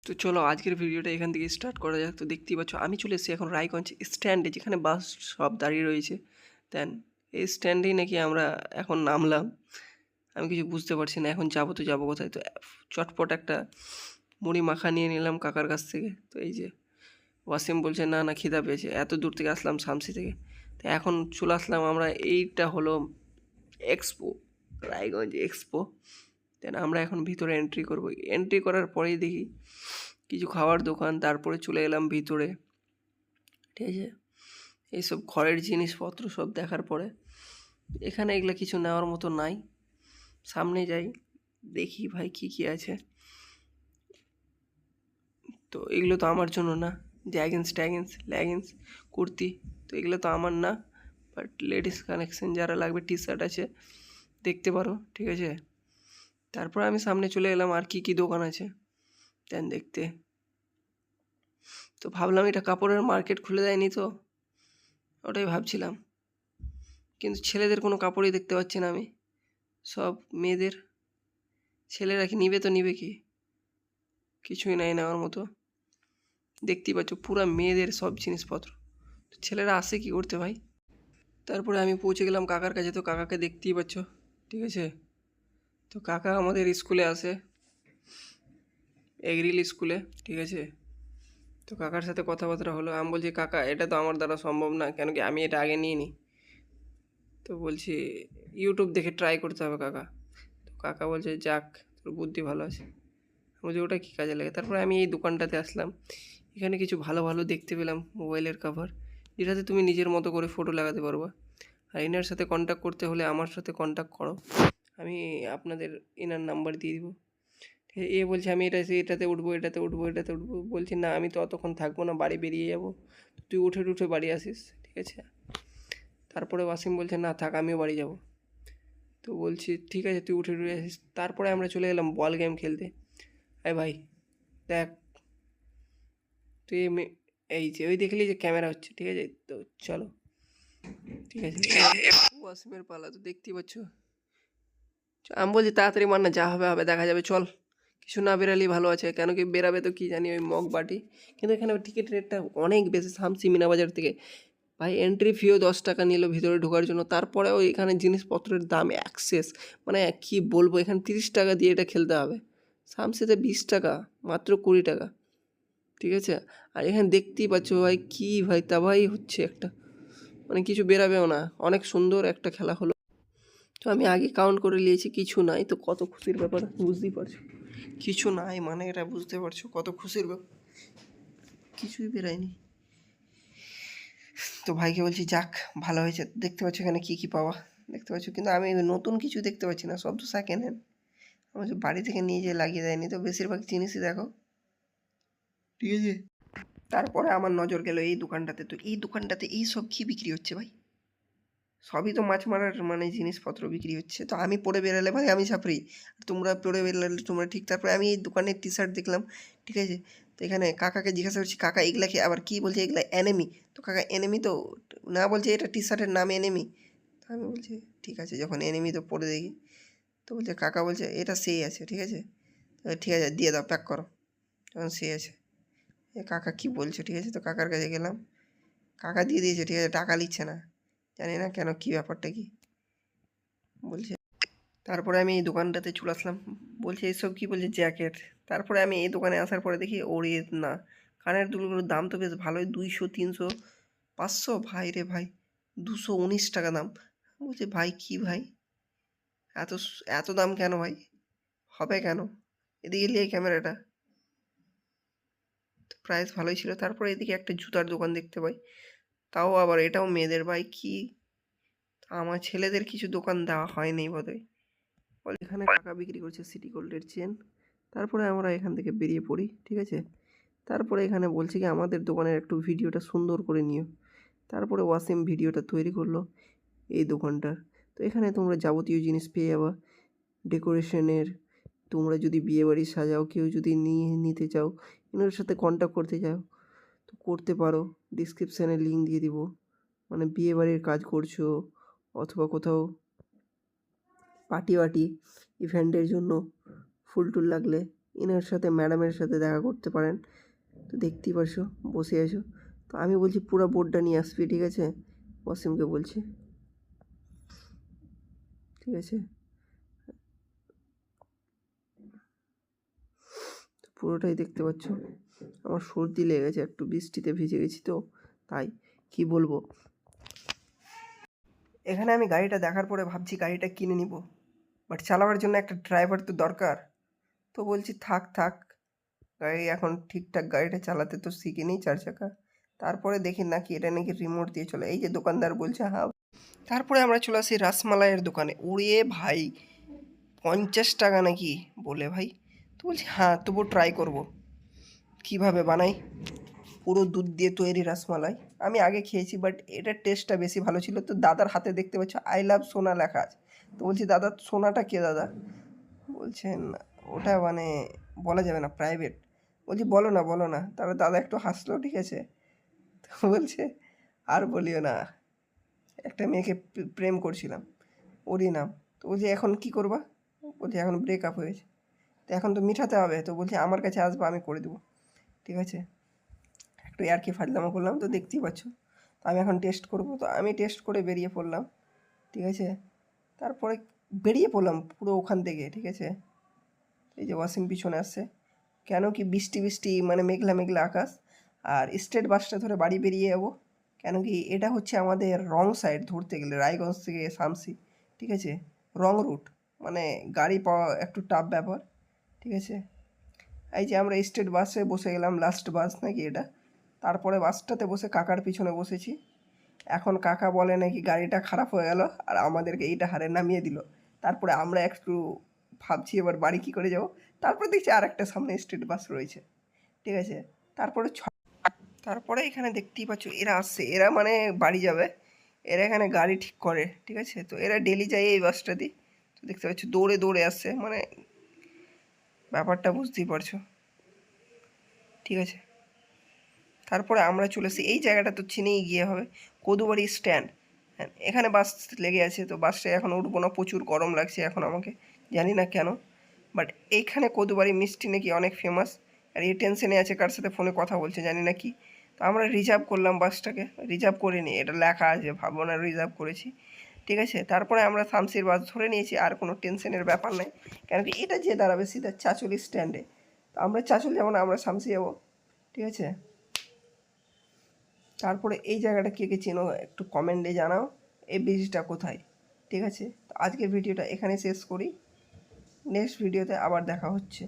তো চলো আজকের ভিডিওটা এখান থেকে স্টার্ট করা যাক। তো দেখতেই পাচ্ছ আমি চলে এসেছি এখন রায়গঞ্জ স্ট্যান্ডে, যেখানে বাস সব দাঁড়িয়ে রয়েছে। দেন এই স্ট্যান্ডেই নাকি আমরা এখন নামলাম। আমি কিছু বুঝতে পারছি না এখন যাবো তো যাবো কোথায়। তো চটপট একটা মুড়ি মাখা নিয়ে নিলাম কাকার কাছ থেকে। তো এই যে ওয়াসিম বলছে না না খিদা পেয়েছে, এত দূর থেকে আসলাম শামসি থেকে। তো এখন চলে আসলাম আমরা, এইটা হলো এক্সপো, রায়গঞ্জ এক্সপো। দেন আমরা এখন ভিতরে এন্ট্রি করব। এন্ট্রি করার পরেই দেখি কিছু খাওয়ার দোকান, তারপরে চলে এলাম ভিতরে। ঠিক আছে, এইসব ঘরের জিনিসপত্র সব দেখার পরে এখানে এগুলো কিছু নেওয়ার মতো নাই। সামনে যাই, দেখি ভাই কি কি আছে। তো এগুলো তো আমার জন্য না, জ্যাগিন্স ট্যাগিন্স ল্যাগিন্স কুর্তি, তো এগুলো তো আমার না। বাট লেডিস কালেকশন যারা লাগবে টি শার্ট আছে, দেখতে পারো। ঠিক আছে, তারপর আমি সামনে চলে এলাম আর কি কি দোকান আছে দেন দেখতে। তো ভাবলাম এটা কাপড়ের মার্কেট খুলে দেয়নি তো, ওটাই ভাবছিলাম। কিন্তু ছেলেদের কোনো কাপড়ই দেখতে পাচ্ছি না আমি, সব মেয়েদের। ছেলেরা কি নিবে? তো নিবে কি, কিছুই নাই নেওয়ার মতো। দেখতেই পাচ্ছ পুরা মেয়েদের সব জিনিসপত্র। তো ছেলেরা আসে কি করতে ভাই? তারপরে আমি পৌঁছে গেলাম কাকার কাছে। তো কাকাকে দেখতেই পাচ্ছ, ঠিক আছে। তো কাকা আমাদের স্কুলে আসে, এগ্রিল স্কুলে, ঠিক আছে। তো কাকার সাথে কথাবার্তা হলো। আমি বলছি কাকা এটা তো আমার দ্বারা সম্ভব না, কেন কি আমি এটা আগে নিই নি। তো বলছি ইউটিউব দেখে ট্রাই করতে হবে কাকা। তো কাকা বলছে যাক তোর বুদ্ধি ভালো আছে। বলছি ওটা কী কাজে লাগে। তারপরে আমি এই দোকানটাতে আসলাম। এখানে কিছু ভালো ভালো দেখতে পেলাম মোবাইলের কভার, যেটাতে তুমি নিজের মতো করে ফটো লাগাতে পারবা। আর এনার সাথে কন্ট্যাক্ট করতে হলে আমার সাথে কন্ট্যাক্ট করো, আমি আপনাদের এনার নাম্বার দিয়ে দিব। এ বলছে আমি এটাতে উঠবো এটাতে উঠবো এটাতে উঠবো। বলছি না আমি তো অতক্ষণ থাকবো না, বাড়ি বেরিয়ে যাব। তুই উঠে উঠে বাড়ি আসিস, ঠিক আছে। তারপরে ওয়াসিম বলছে না থাক আমিও বাড়ি যাব। তো বলছি ঠিক আছে তুই উঠে উঠে আসিস। তারপরে আমরা চলে গেলাম বল গেম খেলতে। আরে ভাই দেখ তুই এই যে ওই দেখলি যে ক্যামেরা হচ্ছে, ঠিক আছে। তো চলো, ঠিক আছে। ওয়াসিমের পালা তো দেখতেই পাচ্ছ। আমি বলছি তাড়াতাড়ি মার না, যা হবে হবে দেখা যাবে, চল। কিছু না বেরালেই ভালো আছে, কেন কি বেরাবে তো কি জানি ওই মগ বাটি। কিন্তু এখানে টিকিট রেটটা অনেক বেশি শামসি মিনা বাজার থেকে। ভাই এন্ট্রি ফিও 10 টাকা নিল ভিতরে ঢোকার জন্য। তারপরেও এখানে জিনিসপত্রের দাম অ্যাক্সেস, মানে কি বলবো, এখানে 30 টাকা দিয়ে এটা খেলতে হবে। শামসিতে 20 টাকা, মাত্র 20 টাকা, ঠিক আছে। আর এখানে দেখতেই পাচ্ছ ভাই কি ভাই তা ভাই হচ্ছে একটা, মানে কিছু বেরাবেও না। অনেক সুন্দর একটা খেলা হলো। তো আমি আগে কাউন্ট করে নিয়েছি, কিছু নাই। তো কত খুশির ব্যাপার বুঝতেই পারছো, কিছু নাই মানে এটা বুঝতে পারছো কত খুশির ব্যাপার, কিছুই বেরায়নি। তো ভাইকে বলছি যাক ভালো হয়েছে। দেখতে পাচ্ছ এখানে কী কী পাওয়া দেখতে পাচ্ছ, কিন্তু আমি নতুন কিছু দেখতে পাচ্ছি না, সব তো সেকেন্ড হ্যান্ড। আমার বাড়ি থেকে নিয়ে যেয়ে লাগিয়ে দেয়নি তো, বেশিরভাগ জিনিসই দেখো, ঠিক আছে। তারপরে আমার নজর গেল এই দোকানটাতে। তো এই দোকানটাতে এই সব কী বিক্রি হচ্ছে ভাই? সবই তো মাছ মারার মানে জিনিসপত্র বিক্রি হচ্ছে। তো আমি পরে বেরোলে ভাই আমি ছাপড়ি, তোমরা পরে বেরোলে তোমরা ঠিক। তারপরে আমি এই দোকানের টি শার্ট দেখলাম, ঠিক আছে। তো এখানে কাকাকে জিজ্ঞাসা করছি কাকা এগুলা কি, আবার কি বলছে এগুলা এনিমি। তো কাকা এনিমি তো না, বলছে এটা টি শার্টের নাম এনিমি। তো আমি বলছি ঠিক আছে যখন এনিমি তো পরে দেখি। তো বলছে কাকা বলছে এটা সেই আছে, ঠিক আছে। তো ঠিক আছে দিয়ে দাও প্যাক করো, তখন সেই আছে। এ কাকা কী বলছো, ঠিক আছে। তো কাকার কাছে গেলাম, কাকা দিয়ে দিয়েছে, ঠিক আছে। টাকা নিচ্ছে না, জানি না কেন, কী ব্যাপারটা কি বলছে। তারপরে আমি এই দোকানটাতে চলে আসলাম। বলছে এসব কী, বলছে জ্যাকেট। তারপরে আমি এই দোকানে আসার পরে দেখি ওরে না, কানের দুলগুলোর দাম তো বেশ ভালোই, 200 300 500, ভাই রে ভাই 219 টাকা দাম। বলছে ভাই কি ভাই, এত এত দাম কেন ভাই, হবে কেন? এদিকে নিয়ে ক্যামেরাটা, তো প্রাইস ভালোই ছিল। তারপরে এদিকে একটা জুতার দোকান দেখতে পাই, তাও আবার এটাও মেয়েদের। ভাই কি, আমার ছেলেদের কিছু দোকান দেওয়া হয়নি বোধহয়। বলে এখানে কাকা বিক্রি করছে সিটি গোল্ডের চেন। তারপরে আমরা এখান থেকে বেরিয়ে পড়ি, ঠিক আছে। তারপরে এখানে বলছে কি আমাদের দোকানের একটু ভিডিওটা সুন্দর করে নিও। তারপরে ওয়াসিম ভিডিওটা তৈরি করলো এই দোকানটার। তো এখানে তোমরা যাবতীয় জিনিস পেয়ে যাবা ডেকোরেশনের। তোমরা যদি বিয়েবাড়ি সাজাও, কেউ যদি নিতে চাও, এনার সাথে কন্ট্যাক্ট করতে চাও তো করতে পারো। ডিসক্রিপশানে লিঙ্ক দিয়ে দিব। মানে বিয়েবাড়ির কাজ করছো অথবা কোথাও পার্টি ইভেন্টের জন্য ফুল টুল লাগলে এনার সাথে ম্যাডামের সাথে দেখা করতে পারেন। তো দেখতেই পারছো বসে আছো। তো আমি বলছি পুরো বোর্ডটা নিয়ে আসবি, ঠিক আছে, ওয়াসিমকে বলছি, ঠিক আছে। পুরোটাই দেখতে পাচ্ছ। আমার সর্দি লেগে গেছে, একটু বৃষ্টিতে ভিজে গেছি তো তাই, কি বলবো। এখানে আমি গাড়িটা দেখার পরে ভাবছি গাড়িটা কিনে নিব, বাট চালাবার জন্য একটা ড্রাইভার তো দরকার। তো বলছি থাক থাক, গাড়ি এখন ঠিকঠাক গাড়িটা চালাতে তো শিখিনি 4 চাকা। তারপরে দেখি নাকি এটা নাকি রিমোট দিয়ে চলে, এই যে দোকানদার বলছে হ্যাঁ। তারপরে আমরা চলে আসি রাসমালাইয়ের দোকানে। ওরে ভাই 50 টাকা নাকি বলে ভাই। তো বলছি হ্যাঁ তবু ট্রাই করব কিভাবে বানাই। পুরো দুধ দিয়ে তৈরি রসমালাই। আমি আগে খেয়েছি বাট এটার টেস্টটা বেশি ভালো ছিল। তো দাদার হাতে দেখতে পাচ্ছ আই লাভ সোনা লেখা আছে। তো বলছি দাদা সোনাটা কে দাদা? বলছেন ওটা মানে বলা যাবে না, প্রাইভেট। বলছি বলো না বলো না। তারপর দাদা একটু হাসলো, ঠিক আছে। তো বলছে আর বলিও না, একটা মেয়েকে প্রেম করছিলাম, ওরই নাম। তো বলছি এখন কি করবা? বলছি এখন ব্রেকআপ হয়েছে, তো এখন তো মিঠাতে হবে। তো বলছি আমার কাছে আসবা, আমি করে দেবো, ঠিক আছে। একটু আর কি ফাজলামো করলাম, তো দেখতেই পাচ্ছ। তো আমি এখন টেস্ট করব, তো আমি টেস্ট করে বেরিয়ে পড়লাম, ঠিক আছে। তারপরে বেরিয়ে পড়লাম পুরো ওখান থেকে, ঠিক আছে। এই যে ওয়াসিম পিছনে আসছে, কেন কি বৃষ্টি বৃষ্টি মানে মেঘলা মেঘলা আকাশ। আর স্টেট বাসটা ধরে বাড়ি বেরিয়ে যাবো, কেন কি এটা হচ্ছে আমাদের রং সাইড ধরতে গেলে, রায়গঞ্জ থেকে শামসি, ঠিক আছে, রং রুট, মানে গাড়ি পাওয়া একটু টাফ ব্যাপার, ঠিক আছে। এই যে আমরা স্টেট বাসে বসে গেলাম, লাস্ট বাস নাকি এটা। তারপরে বাসটাতে বসে কাকার পিছনে বসেছি। এখন কাকা বলে নাকি গাড়িটা খারাপ হয়ে গেল আর আমাদেরকে এইটা হারে নামিয়ে দিল। তারপরে আমরা একটু ভাবছি এবার বাড়ি কী করে যাব। তারপরে দেখছি আর একটা সামনে স্টেট বাস রয়েছে, ঠিক আছে। তারপরে তারপরে এখানে দেখতেই পাচ্ছ এরা আসছে, এরা মানে বাড়ি যাবে। এরা এখানে গাড়ি ঠিক করে, ঠিক আছে। তো এরা ডেলি যায় এই বাসটা দিয়ে। তো দেখতে পাচ্ছ দৌড়ে দৌড়ে আসছে, মানে ব্যাপারটা বুঝতেই পারছো, ঠিক আছে। তারপরে আমরা চলে এসেছি এই জায়গাটা, তো চিনেই গিয়ে হবে, কদুবাড়ি স্ট্যান্ড। হ্যাঁ এখানে বাস লেগে আছে, তো বাসটা এখন উঠবো না, প্রচুর গরম লাগছে এখন আমাকে, জানি না কেন। বাট এইখানে কদুবাড়ি মিষ্টি নাকি অনেক ফেমাস। আর এই টেনশনে আছে কার সাথে ফোনে কথা বলছে জানি না কি। তো আমরা রিজার্ভ করলাম বাসটাকে, রিজার্ভ করিনি, এটা লেখা আছে, ভাববো না রিজার্ভ করেছি, ঠিক আছে। তারপরে আমরা শামসির বাস ধরে নিয়েছি, আর কোনো টেনশনের ব্যাপার নাই, কেন কি এটা যে দাঁড়াবে সিধা চাচুলি স্ট্যান্ডে। তো আমরা চাচুল যাবো না, আমরা শামসি যাবো, ঠিক আছে। তারপরে এই জায়গাটা কে কে চেনো একটু কমেন্টে জানাও, এই ব্রিজটা কোথায়, ঠিক আছে। তো আজকের ভিডিওটা এখানে শেষ করি, নেক্সট ভিডিওতে আবার দেখা হচ্ছে।